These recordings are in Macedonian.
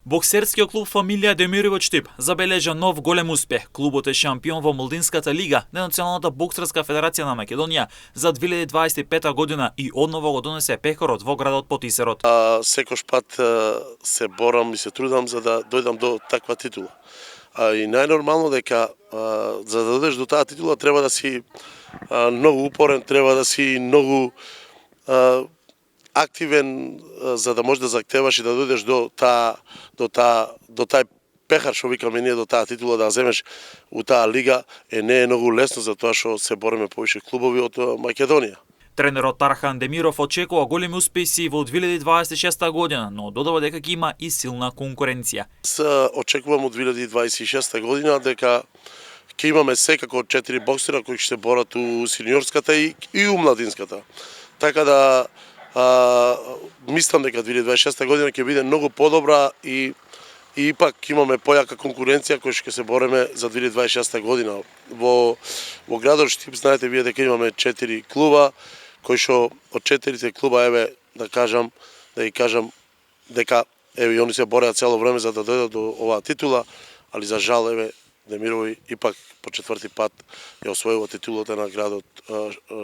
Боксерскиот клуб Фамилија Демировиќ Штип забележа нов голем успех. Клубот е шампион во Младинската лига на Националната боксерска федерација на Македонија за 2025 година и одново го донесе пехорот во градот Потисерот. Секој пат се борам и се трудам за да дојдам до таква титула. И најнормално дека за да додеш до таа титула треба да си многу упорен, треба да си многу активен за да можеш да захтеваш и да дојдеш до тај пехар што викаме ние, до таа титула да земеш у таа лига не е многу лесно за тоа што се бориме повише клубови од Македонија. Тренерот Тархан Демиров очекува големи успеси во 2026 година, но додава дека ќе има и силна конкуренција. Очекувам од 2026 година дека ќе имаме секако 4 боксера кои ќе се борат у сениорската и у младинската. Така да мислам дека 2026 година ќе биде многу подобра и ипак имаме појака конкуренција која ќе се бореме за 2026 година. Во градот Штип знаете вие дека имаме 4 клуба кои што од 4 клуба да ги кажам дека и они се бореат цело време за да дојдат до оваа титула, али за жал Демирови ипак по 4ти пат ја освојува титулата на градот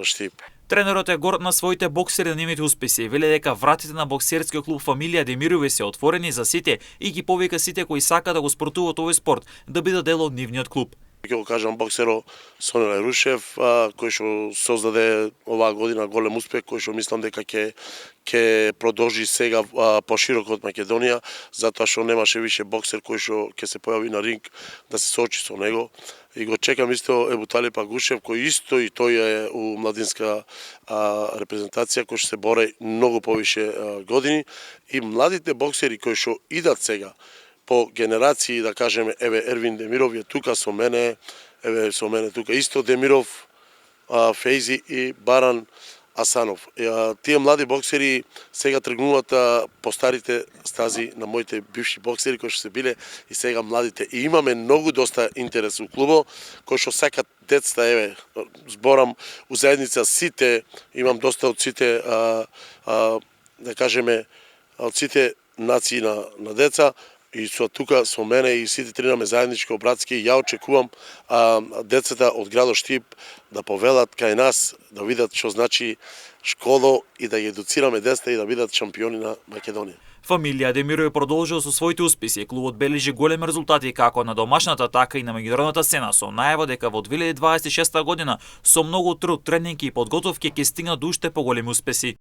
Штип. Тренерот е горд на своите боксери на нивните успеси. Веле дека вратите на боксерскиот клуб Фамилија Демирови се отворени за сите и ги повика сите кои сака да го спортуваат овој спорт да бидат дел од нивниот клуб. Ќе го кажам боксеро Сонеле Рушев, кој што создаде оваа година голем успех, кој што мислам дека ќе продолжи сега пошироко од Македонија, затоа што немаше више боксер кој што ќе се појави на ринг да се соочи со него. И го чекам исто Ебуталип Агушев, кој исто и тој е у младинска репрезентација, кој што се бори многу повише години. И младите боксери кои што идат сега по генерации, да кажеме, Ервин Демиров е тука со мене, со мене тука исто Демиров, Фейзи и Баран Асанов. Тие млади боксери сега тргнуваат по старите стази на моите бивши боксери кои што се биле и сега младите. И имаме многу доста интерес у клубо, кои што сакат децата, зборам у заедница сите, имам доста од сите, да кажеме, од сите нации на деца, и со тука со мене и сите тренираме заедничко братски. Ја очекувам децата од градот Штип да повелат кај нас, да видат што значи школо и да ги едуцираме децата и да бидат шампиони на Македонија. Фамилија Демирови продолжува со своите успеси. Клубот бележи големи резултати како на домашната, така и на меѓународната сцена, со најава дека во 2026 година со многу труд, тренинг и подготовки ќе стигнат до уште поголеми успеси.